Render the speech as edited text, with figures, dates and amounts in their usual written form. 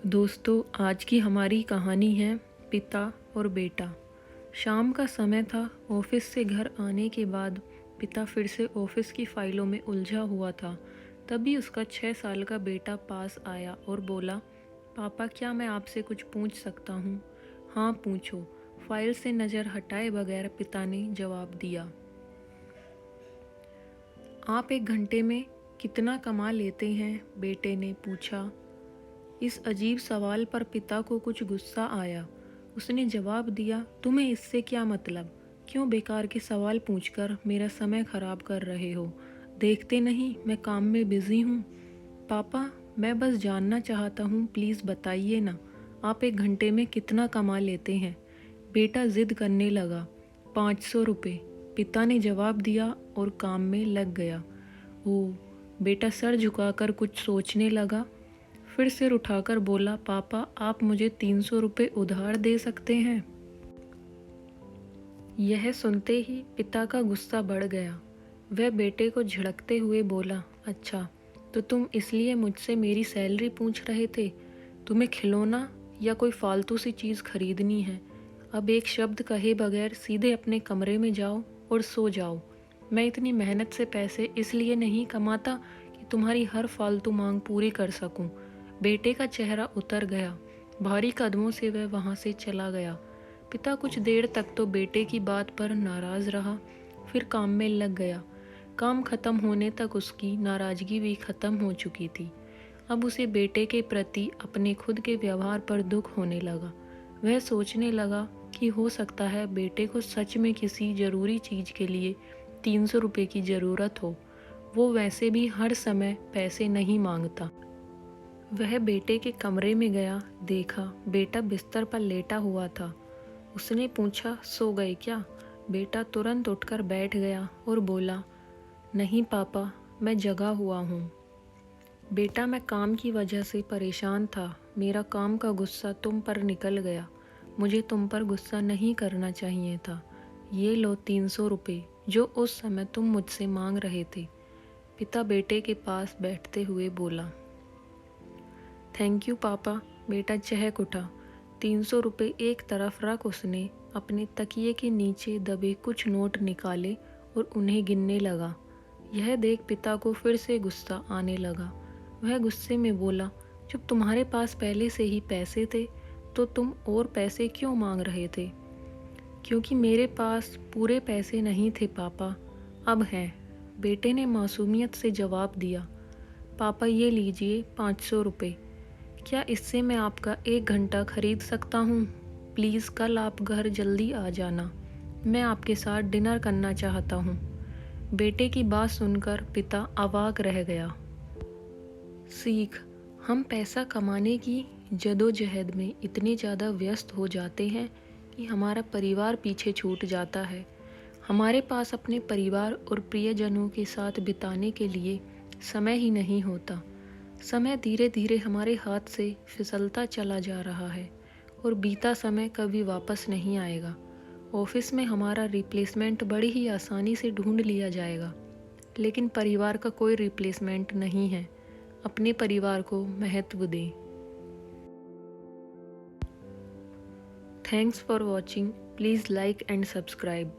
दोस्तों, आज की हमारी कहानी है पिता और बेटा। शाम का समय था। ऑफिस से घर आने के बाद पिता फिर से ऑफिस की फाइलों में उलझा हुआ था। तभी उसका 6 साल का बेटा पास आया और बोला, पापा क्या मैं आपसे कुछ पूछ सकता हूँ? हाँ पूछो, फाइल से नज़र हटाए बगैर पिता ने जवाब दिया। आप 1 घंटे में कितना कमा लेते हैं? बेटे ने पूछा। इस अजीब सवाल पर पिता को कुछ गुस्सा आया। उसने जवाब दिया, तुम्हें इससे क्या मतलब? क्यों बेकार के सवाल पूछकर मेरा समय खराब कर रहे हो? देखते नहीं मैं काम में बिजी हूँ। पापा, मैं बस जानना चाहता हूँ, प्लीज़ बताइए ना, आप 1 घंटे में कितना कमा लेते हैं? बेटा जिद करने लगा। 500 रुपये, पिता ने जवाब दिया और काम में लग गया। ओह, बेटा सर झुकाकर कुछ सोचने लगा। फिर सिर उठाकर बोला, पापा आप मुझे 300 रुपये उधार दे सकते हैं? यह सुनते ही पिता का गुस्सा बढ़ गया। वह बेटे को झिड़कते हुए बोला, अच्छा तो तुम इसलिए मुझसे मेरी सैलरी पूछ रहे थे? तुम्हें खिलौना या कोई फालतू सी चीज़ खरीदनी है? अब एक शब्द कहे बगैर सीधे अपने कमरे में जाओ और सो जाओ। मैं इतनी मेहनत से पैसे इसलिए नहीं कमाता कि तुम्हारी हर फालतू मांग पूरी कर सकूं। बेटे का चेहरा उतर गया। भारी कदमों से वह वहां से चला गया। पिता कुछ देर तक तो बेटे की बात पर नाराज रहा, फिर काम में लग गया। काम खत्म होने तक उसकी नाराजगी भी खत्म हो चुकी थी। अब उसे बेटे के प्रति अपने खुद के व्यवहार पर दुख होने लगा। वह सोचने लगा कि हो सकता है बेटे को सच में किसी ज़रूरी चीज़ के लिए 300 रुपये की ज़रूरत हो। वो वैसे भी हर समय पैसे नहीं मांगता। वह बेटे के कमरे में गया, देखा बेटा बिस्तर पर लेटा हुआ था। उसने पूछा, सो गए क्या? बेटा तुरंत उठकर बैठ गया और बोला, नहीं पापा, मैं जगा हुआ हूँ। बेटा मैं काम की वजह से परेशान था। मेरा काम का गुस्सा तुम पर निकल गया। मुझे तुम पर गुस्सा नहीं करना चाहिए था। ये लो 300 रुपये जो उस समय तुम मुझसे मांग रहे थे। पिता बेटे के पास बैठते हुए बोला। थैंक यू पापा। बेटा चहक उठा। 300 रुपये एक तरफ रख उसने अपने तकिए के नीचे दबे कुछ नोट निकाले और उन्हें गिनने लगा। यह देख पिता को फिर से गुस्सा आने लगा। वह गुस्से में बोला, जब तुम्हारे पास पहले से ही पैसे थे तो तुम और पैसे क्यों मांग रहे थे? क्योंकि मेरे पास पूरे पैसे नहीं थे पापा, अब हैं। बेटे ने मासूमियत से जवाब दिया। पापा ये लीजिए 500 रुपये। क्या इससे मैं आपका 1 घंटा खरीद सकता हूँ? प्लीज़ कल आप घर जल्दी आ जाना। मैं आपके साथ डिनर करना चाहता हूँ। बेटे की बात सुनकर पिता अवाक रह गया। सीख, हम पैसा कमाने की जदोजहद में इतने ज़्यादा व्यस्त हो जाते हैं कि हमारा परिवार पीछे छूट जाता है। हमारे पास अपने परिवार और प्रियजनों के साथ बिताने के लिए समय ही नहीं होता। समय धीरे धीरे हमारे हाथ से फिसलता चला जा रहा है और बीता समय कभी वापस नहीं आएगा। ऑफिस में हमारा रिप्लेसमेंट बड़ी ही आसानी से ढूंढ लिया जाएगा, लेकिन परिवार का कोई रिप्लेसमेंट नहीं है। अपने परिवार को महत्व दें। Thanks for watching. Please like and subscribe.